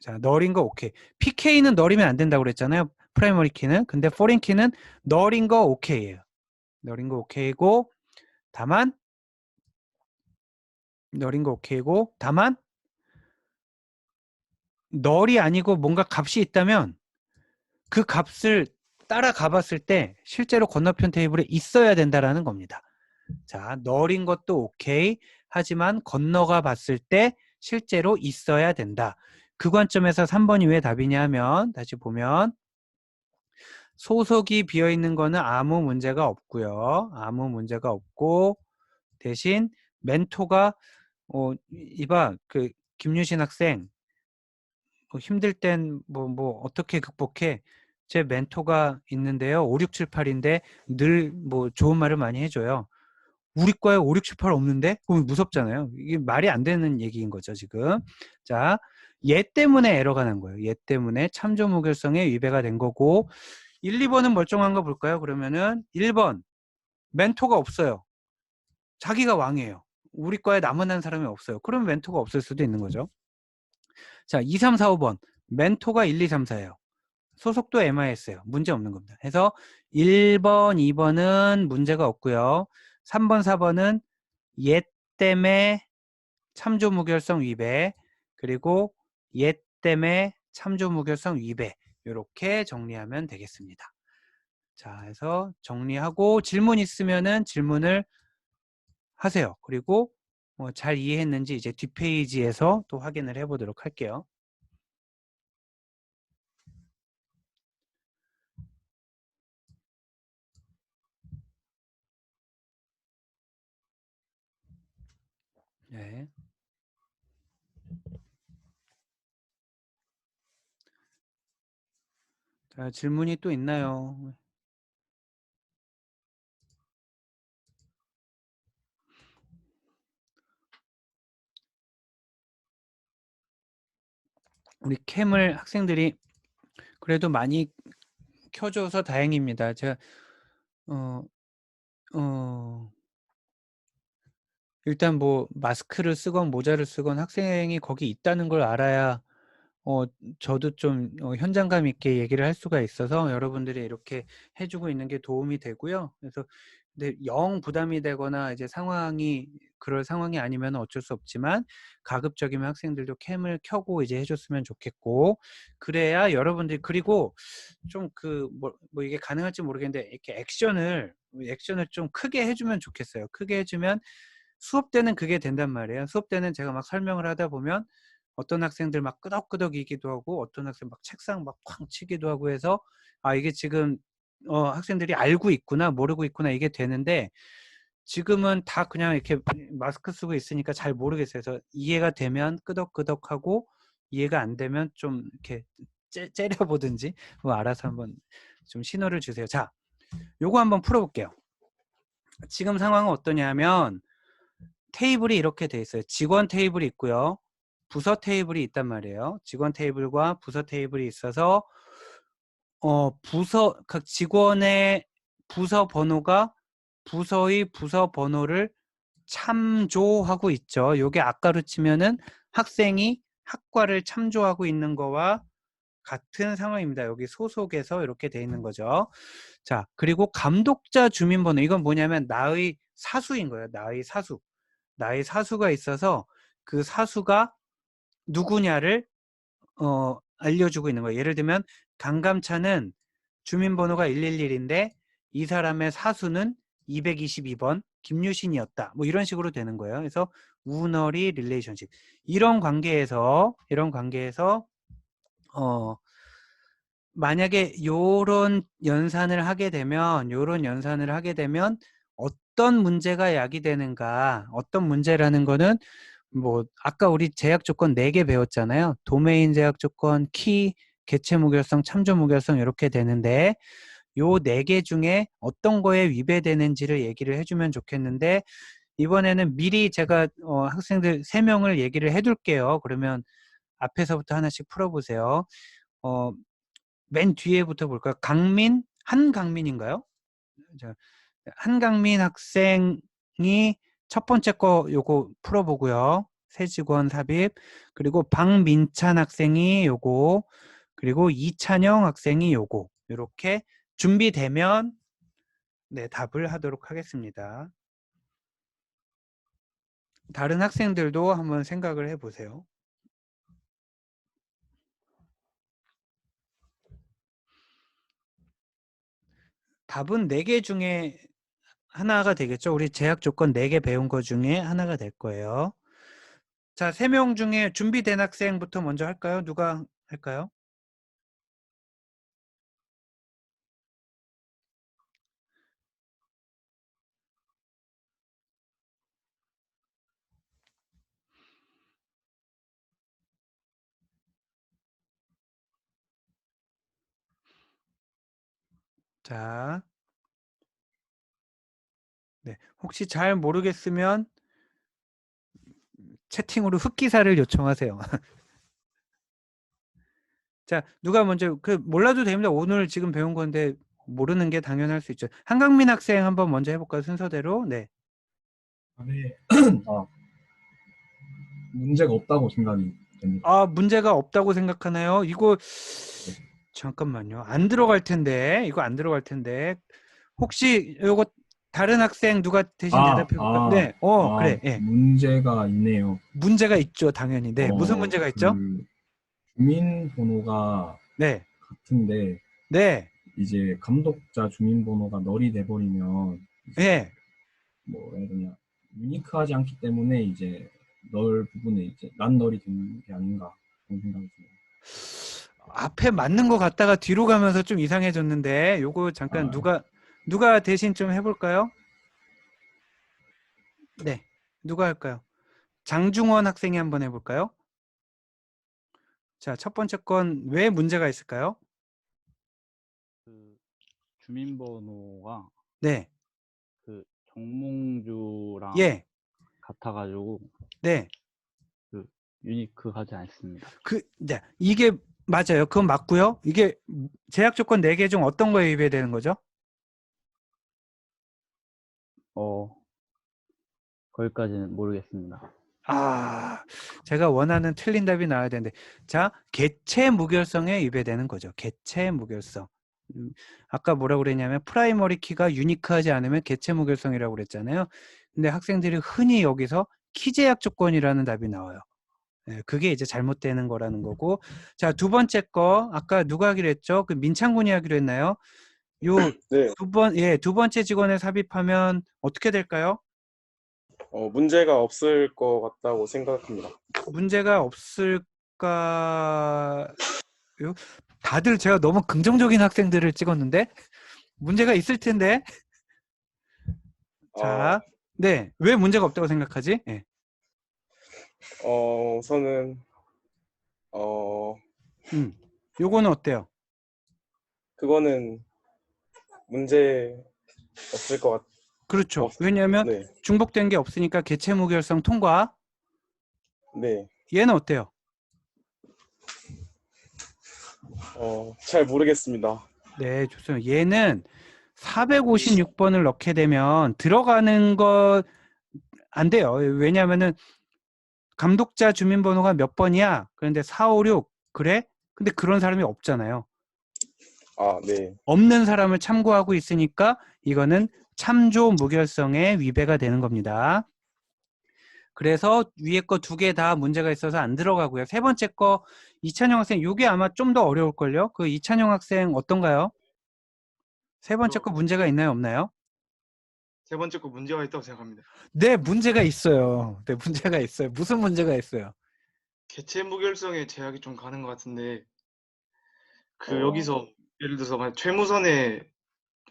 자, 널인 거 오케이. PK는 널이면 안 된다고 그랬잖아요. 프라이머리 키는. 근데 포린 키는 널인 거 오케이예요. 널인 거 오케이고 다만 널인 거 오케이고 다만 널이 아니고 뭔가 값이 있다면 그 값을 따라가 봤을 때 실제로 건너편 테이블에 있어야 된다라는 겁니다. 자, 널인 것도 오케이. 하지만 건너가 봤을 때 실제로 있어야 된다. 그 관점에서 3번이 왜 답이냐 하면 다시 보면 소속이 비어있는 거는 아무 문제가 없고요. 아무 문제가 없고 대신 멘토가 이봐, 김유신 학생, 힘들 땐 뭐 어떻게 극복해? 제 멘토가 있는데요. 5, 6, 7, 8인데 늘 뭐 좋은 말을 많이 해줘요. 우리 과에 5, 6, 7, 8 없는데? 그럼 무섭잖아요. 이게 말이 안 되는 얘기인 거죠, 지금. 자, 얘 때문에 에러가 난 거예요. 얘 때문에 참조 무결성에 위배가 된 거고, 1, 2번은 멀쩡한 거 볼까요? 그러면은 1번, 멘토가 없어요. 자기가 왕이에요. 우리 과에 남아난 사람이 없어요. 그럼 멘토가 없을 수도 있는 거죠. 자, 2, 3, 4, 5번. 멘토가 1, 2, 3, 4예요. 소속도 MIS예요. 문제 없는 겁니다. 해서 1번, 2번은 문제가 없고요. 3번, 4번은 얘 때문에 참조 무결성 위배, 그리고 얘 때문에 참조 무결성 위배. 이렇게 정리하면 되겠습니다. 자, 해서 정리하고 질문 있으면은 질문을 하세요. 그리고 잘 이해했는지 이제 뒷페이지에서 또 확인을 해보도록 할게요. 네. 자, 질문이 또 있나요? 우리 캠을 학생들이 그래도 많이 켜줘서 다행입니다. 제가 어, 일단 뭐 마스크를 쓰건 모자를 쓰건 학생이 거기 있다는 걸 알아야 저도 좀 현장감 있게 얘기를 할 수가 있어서 여러분들이 이렇게 해주고 있는 게 도움이 되고요. 그래서 근데 영 부담이 되거나 이제 상황이 그럴 상황이 아니면 어쩔 수 없지만 가급적이면 학생들도 캠을 켜고 이제 해줬으면 좋겠고 그래야 여러분들이 그리고 좀 뭐 이게 가능할지 모르겠는데 이렇게 액션을 좀 크게 해주면 좋겠어요. 크게 해주면 수업 때는 그게 된단 말이에요. 수업 때는 제가 막 설명을 하다 보면 어떤 학생들 막 끄덕끄덕이기도 하고 어떤 학생 막 책상 막 쾅 치기도 하고 해서 아 이게 지금 학생들이 알고 있구나 모르고 있구나 이게 되는데 지금은 다 그냥 이렇게 마스크 쓰고 있으니까 잘 모르겠어요. 그래서 이해가 되면 끄덕끄덕하고 이해가 안 되면 좀 이렇게 째려보든지 뭐 알아서 한번 좀 신호를 주세요. 자, 요거 한번 풀어볼게요. 지금 상황은 어떠냐면 테이블이 이렇게 돼 있어요. 직원 테이블이 있고요. 부서 테이블이 있단 말이에요. 직원 테이블과 부서 테이블이 있어서 각 직원의 부서 번호가 부서의 부서 번호를 참조하고 있죠. 요게 아까로 치면은 학생이 학과를 참조하고 있는 거와 같은 상황입니다. 여기 소속에서 이렇게 돼 있는 거죠. 자, 그리고 감독자 주민번호 이건 뭐냐면 나의 사수인 거예요. 나의 사수가 있어서 그 사수가 누구냐를 알려주고 있는 거예요. 예를 들면 강감차는 주민번호가 111인데 이 사람의 사수는 222번 김유신이었다. 뭐 이런 식으로 되는 거예요. 그래서 우너리 릴레이션십 이런 관계에서 만약에 요런 연산을 하게 되면 어떤 문제가 야기되는가 어떤 문제라는 거는 뭐 아까 우리 제약 조건 4개 배웠잖아요. 도메인 제약 조건, 키, 개체 무결성, 참조 무결성 이렇게 되는데 요 4개 중에 어떤 거에 위배되는지를 얘기를 해주면 좋겠는데 이번에는 미리 제가 학생들 3명을 얘기를 해둘게요. 그러면 앞에서부터 하나씩 풀어보세요. 맨 뒤에부터 볼까요? 한강민인가요? 자, 한강민 학생이 첫 번째 거 요거 풀어보고요. 새 직원 삽입. 그리고 박민찬 학생이 요거. 그리고 이찬영 학생이 요거. 이렇게 준비되면 네, 답을 하도록 하겠습니다. 다른 학생들도 한번 생각을 해보세요. 답은 4개 중에 하나가 되겠죠. 우리 제약 조건 4개 배운 거 중에 하나가 될 거예요. 자, 3명 중에 준비된 학생부터 먼저 할까요? 누가 할까요? 자, 네. 혹시 잘 모르겠으면 채팅으로 흑기사를 요청하세요. 자, 누가 먼저 몰라도 됩니다. 오늘 지금 배운 건데 모르는 게 당연할 수 있죠. 한강민 학생 한번 먼저 해볼까요? 순서대로. 네. 네. 문제가 없다고 생각이 됩니다. 아, 문제가 없다고 생각하나요? 이거 잠깐만요. 안 들어갈 텐데. 이거 안 들어갈 텐데. 혹시 요거 다른 학생 누가 대신 대답해 볼까요? 네. 그래. 예. 문제가 있네요. 문제가 있죠, 당연히. 네. 무슨 문제가 있죠? 주민번호가 네. 같은데 네. 이제 감독자 주민번호가 널이 돼버리면 예. 뭐 예를 들면 유니크하지 않기 때문에 이제 널 부분에 이제 낱널이 되는 게 아닌가 그런 생각이 듭니다. 앞에 맞는 것 같다가 뒤로 가면서 좀 이상해졌는데 요거 잠깐 누가 대신 좀 해볼까요? 네. 누가 할까요? 장중원 학생이 한번 해볼까요? 자, 첫 번째 건 왜 문제가 있을까요? 그 주민번호가 네. 그 정몽주랑 예. 같아가지고 네. 유니크하지 않습니다. 네. 이게 맞아요. 그건 맞고요. 이게 제약 조건 4개 중 어떤 거에 위배되는 거죠? 거기까지는 모르겠습니다. 아, 제가 원하는 틀린 답이 나와야 되는데. 자, 개체 무결성에 위배되는 거죠. 개체 무결성. 아까 뭐라고 그랬냐면 프라이머리 키가 유니크하지 않으면 개체 무결성이라고 그랬잖아요. 근데 학생들이 흔히 여기서 키 제약 조건이라는 답이 나와요. 네, 그게 이제 잘못되는 거라는 거고. 자, 두 번째 거 아까 누가 하기로 했죠? 그 민창군이 하기로 했나요? 요 네, 두 번째 직원을 삽입하면 어떻게 될까요? 문제가 없을 것 같다고 생각합니다. 문제가 없을까요? 다들 제가 너무 긍정적인 학생들을 찍었는데 문제가 있을 텐데. 자, 네, 왜 문제가 없다고 생각하지? 네. 우선은 요거는 어때요? 그거는 문제 없을 것 그렇죠. 왜냐하면 네, 중복된 게 없으니까 개체 무결성 통과. 네, 얘는 어때요? 잘 모르겠습니다. 네, 좋습니다. 얘는 456번을 넣게 되면 들어가는 거 안 돼요. 왜냐하면은 감독자 주민번호가 몇 번이야? 그런데 4, 5, 6 그래? 근데 그런 사람이 없잖아요. 네, 없는 사람을 참고하고 있으니까 이거는 참조 무결성의 위배가 되는 겁니다. 그래서 위에 거 2개 다 문제가 있어서 안 들어가고요. 세 번째 거 이찬영 학생, 이게 아마 좀 더 어려울걸요? 그 이찬영 학생 어떤가요? 세 번째 거 문제가 있나요, 없나요? 세 번째 거 문제가 있다고 생각합니다. 네, 문제가 있어요. 네, 문제가 있어요. 무슨 문제가 있어요? 개체 무결성에 제약이 좀 가는 것 같은데 여기서 예를 들어서 만약 최무선에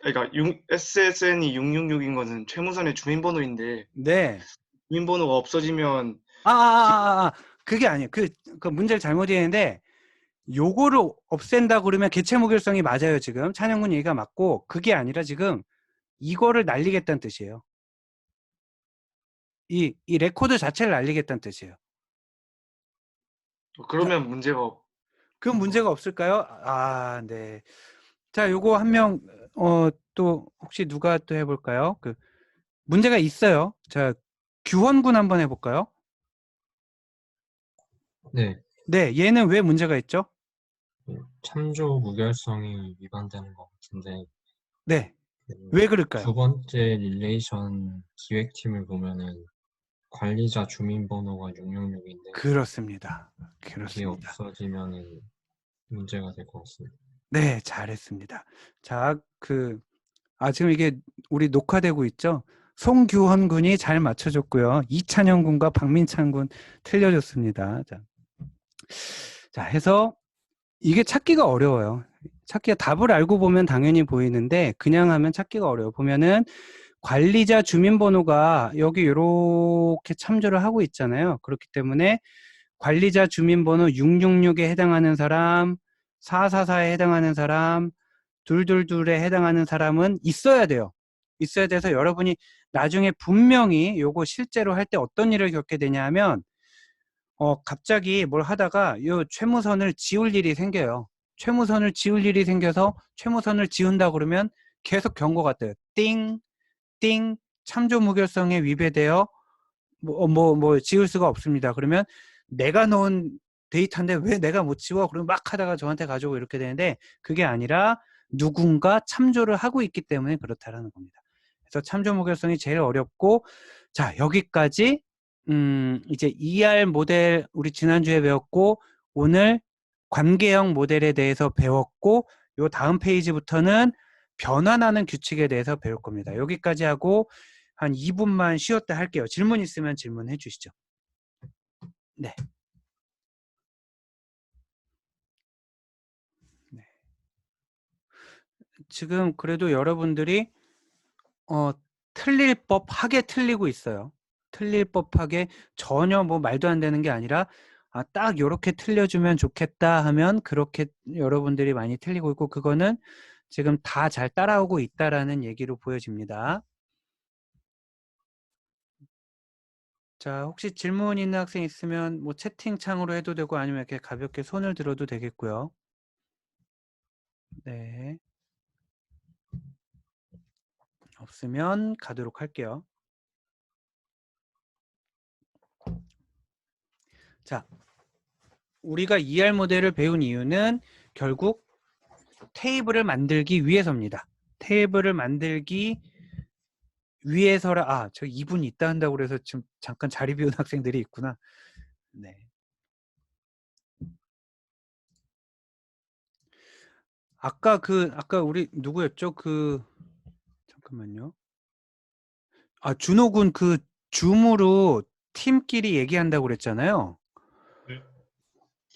그러니까 SSN이 666인 거는 최무선의 주민번호인데 네. 주민번호가 없어지면 그게 아니에요. 그 문제를 잘못 이해했는데 요거를 없앤다 그러면 개체 무결성이 맞아요, 지금. 찬영군 얘기가 맞고 그게 아니라 지금 이거를 날리겠다는 뜻이에요. 이 레코드 자체를 날리겠다는 뜻이에요. 그러면 문제가 그 문제가 없을까요? 네. 자, 요거 한 명 또 혹시 누가 또 해볼까요? 그 문제가 있어요. 자, 규원군 한번 해볼까요? 네, 네, 얘는 왜 문제가 있죠? 참조 무결성이 위반되는 것 같은데 네, 그 왜 그럴까요? 두 번째 릴레이션 기획팀을 보면은 관리자 주민번호가 666인데 그렇습니다. 이게 그렇습니다. 없어지면은 문제가 될 것 같습니다. 네, 잘했습니다. 자, 지금 이게 우리 녹화되고 있죠? 송규헌 군이 잘 맞춰줬고요. 이찬영 군과 박민찬 군 틀려줬습니다. 자, 해서 이게 찾기가 어려워요. 찾기가 답을 알고 보면 당연히 보이는데 그냥 하면 찾기가 어려워요. 보면은 관리자 주민번호가 여기 이렇게 참조를 하고 있잖아요. 그렇기 때문에 관리자 주민번호 666에 해당하는 사람, 444에 해당하는 사람, 둘둘둘에 해당하는 사람은 있어야 돼요. 있어야 돼서 여러분이 나중에 분명히 요거 실제로 할 때 어떤 일을 겪게 되냐 하면 갑자기 뭘 하다가 요 최무선을 지울 일이 생겨요. 최무선을 지울 일이 생겨서 최무선을 지운다 그러면 계속 경고가 떠요. 띵, 띵, 참조 무결성에 위배되어 지울 수가 없습니다. 그러면 내가 넣은 데이터인데 왜 내가 못 지워? 그러면 막 하다가 저한테 가져오고 이렇게 되는데 그게 아니라 누군가 참조를 하고 있기 때문에 그렇다라는 겁니다. 그래서 참조 무결성이 제일 어렵고 자 여기까지 이제 ER 모델 우리 지난주에 배웠고 오늘 관계형 모델에 대해서 배웠고 요 다음 페이지부터는 변환하는 규칙에 대해서 배울 겁니다. 여기까지 하고 한 2분만 쉬었다 할게요. 질문 있으면 질문해 주시죠. 네. 네. 지금 그래도 여러분들이 틀릴 법하게 틀리고 있어요. 틀릴 법하게 전혀 뭐 말도 안 되는 게 아니라 딱 요렇게 틀려주면 좋겠다 하면 그렇게 여러분들이 많이 틀리고 있고 그거는 지금 다 잘 따라오고 있다라는 얘기로 보여집니다. 자, 혹시 질문 있는 학생 있으면 뭐 채팅창으로 해도 되고 아니면 이렇게 가볍게 손을 들어도 되겠고요. 네. 없으면 가도록 할게요. 자, 우리가 ER 모델을 배운 이유는 결국 테이블을 만들기 위해서입니다. 테이블을 만들기 위해서라, 저 2분 있다 한다고 그래서 지금 잠깐 자리 비운 학생들이 있구나. 네. 아까 우리 누구였죠? 잠깐만요. 준호 군 줌으로 팀끼리 얘기한다고 그랬잖아요. 네.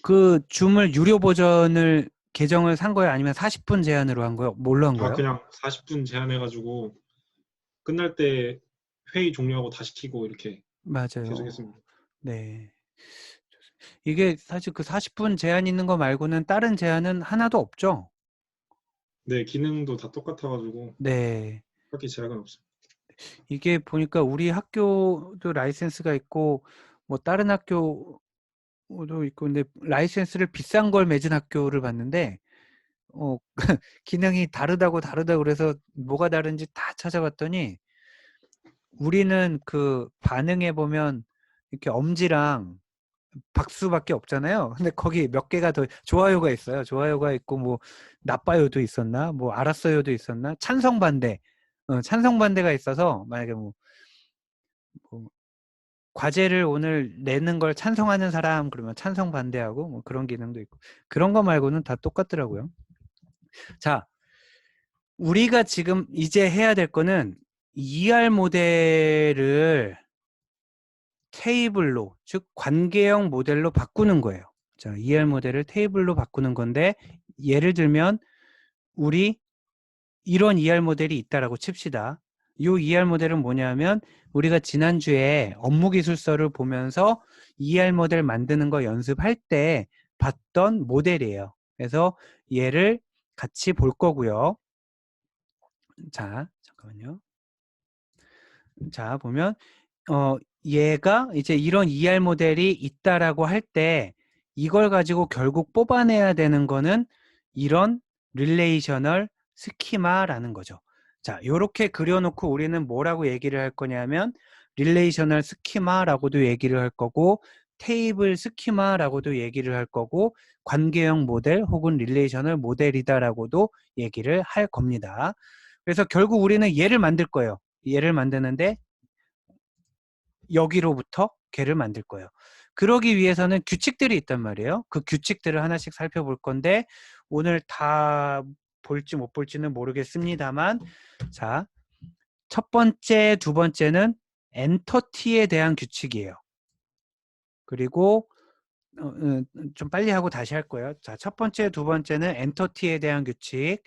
그 줌을 유료 버전을 계정을 산 거예요? 아니면 40분 제한으로 한 거예요? 뭘로 한 거예요? 그냥 40분 제한해가지고 끝날 때 회의 종료하고 다시 키고 이렇게 맞아요. 계속 했습니다. 네. 이게 사실 그 40분 제한 있는 거 말고는 다른 제한은 하나도 없죠? 네, 기능도 다 똑같아가지고 네. 딱히 제약은 없습니다. 이게 보니까 우리 학교도 라이센스가 있고 뭐 다른 학교도 있고 근데 라이센스를 비싼 걸 맺은 학교를 봤는데 기능이 다르다고 그래서 뭐가 다른지 다 찾아봤더니 우리는 그 반응해 보면 이렇게 엄지랑 박수밖에 없잖아요. 근데 거기 몇 개가 더 좋아요가 있어요. 좋아요가 있고 뭐 나빠요도 있었나? 뭐 알았어요도 있었나? 찬성 반대가 있어서 만약에 뭐 과제를 오늘 내는 걸 찬성하는 사람 그러면 찬성 반대하고 뭐 그런 기능도 있고 그런 거 말고는 다 똑같더라고요. 자, 우리가 지금 이제 해야 될 거는 ER 모델을 테이블로, 즉 관계형 모델로 바꾸는 거예요. 자, ER 모델을 테이블로 바꾸는 건데 예를 들면 우리 이런 ER 모델이 있다라고 칩시다. 이 ER 모델은 뭐냐면 우리가 지난주에 업무기술서를 보면서 ER 모델 만드는 거 연습할 때 봤던 모델이에요. 그래서 얘를 같이 볼 거고요. 자, 잠깐만요. 자, 보면 얘가 이제 이런 ER 모델이 있다라고 할 때 이걸 가지고 결국 뽑아내야 되는 거는 이런 릴레이셔널 스키마라는 거죠. 자, 요렇게 그려놓고 우리는 뭐라고 얘기를 할 거냐면 릴레이셔널 스키마라고도 얘기를 할 거고 테이블 스키마라고도 얘기를 할 거고 관계형 모델 혹은 릴레이셔널 모델이다라고도 얘기를 할 겁니다. 그래서 결국 우리는 얘를 만들 거예요. 얘를 만드는데 여기로부터 걔를 만들 거예요. 그러기 위해서는 규칙들이 있단 말이에요. 그 규칙들을 하나씩 살펴볼 건데 오늘 다 볼지 못 볼지는 모르겠습니다만 자, 첫 번째, 두 번째는 엔터티에 대한 규칙이에요. 그리고 좀 빨리 하고 다시 할 거예요. 자, 첫 번째, 두 번째는 엔터티에 대한 규칙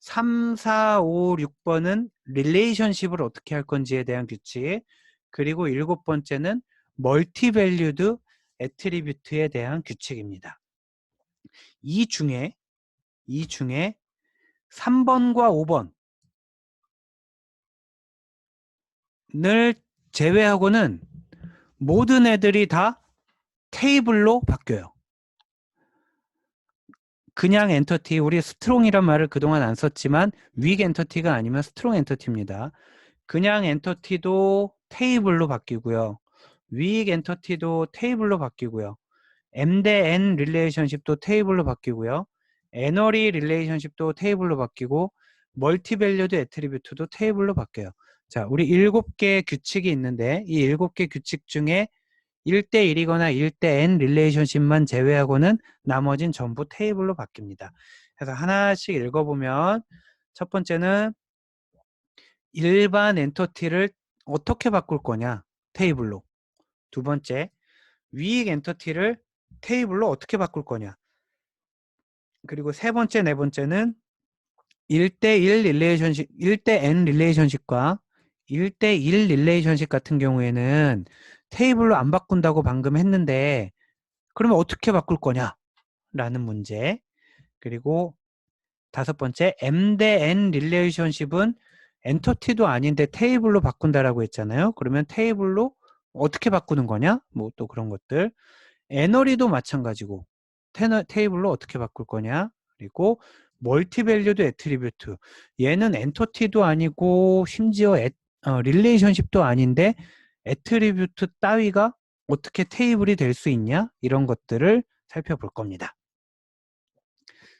3, 4, 5, 6번은 릴레이션십을 어떻게 할 건지에 대한 규칙 그리고 7번째는 멀티밸류드 애트리뷰트에 대한 규칙입니다. 이 중에 3번과 5번을 제외하고는 모든 애들이 다 테이블로 바뀌어요. 그냥 엔터티, 우리 스트롱이란 말을 그동안 안 썼지만 윅 엔터티가 아니면 스트롱 엔터티입니다. 그냥 엔터티도 테이블로 바뀌고요. 윅 엔터티도 테이블로 바뀌고요. M 대 N 릴레이션십도 테이블로 바뀌고요. 애너리 릴레이션십도 테이블로 바뀌고 멀티밸류드 애트리뷰트도 테이블로 바뀌어요. 자, 우리 7개의 규칙이 있는데 이 7개 규칙 중에 1대1이거나 1대 N 릴레이션십만 제외하고는 나머진 전부 테이블로 바뀝니다. 그래서 하나씩 읽어보면 첫 번째는 일반 엔터티를 어떻게 바꿀 거냐? 테이블로. 두 번째, 윅 엔터티를 테이블로 어떻게 바꿀 거냐? 그리고 세 번째, 네 번째는 1대1 릴레이션십, 1대 N 릴레이션십과 1대1 릴레이션십 같은 경우에는 테이블로 안 바꾼다고 방금 했는데 그러면 어떻게 바꿀 거냐? 라는 문제. 그리고 다섯 번째, M 대 N 릴레이션십은 엔터티도 아닌데 테이블로 바꾼다라고 했잖아요. 그러면 테이블로 어떻게 바꾸는 거냐? 뭐 또 그런 것들. 애너리도 마찬가지고 테이블로 어떻게 바꿀 거냐? 그리고 멀티밸류드 애트리뷰트. 얘는 엔터티도 아니고 심지어 릴레이션십도 아닌데 애트리뷰트 따위가 어떻게 테이블이 될 수 있냐? 이런 것들을 살펴볼 겁니다.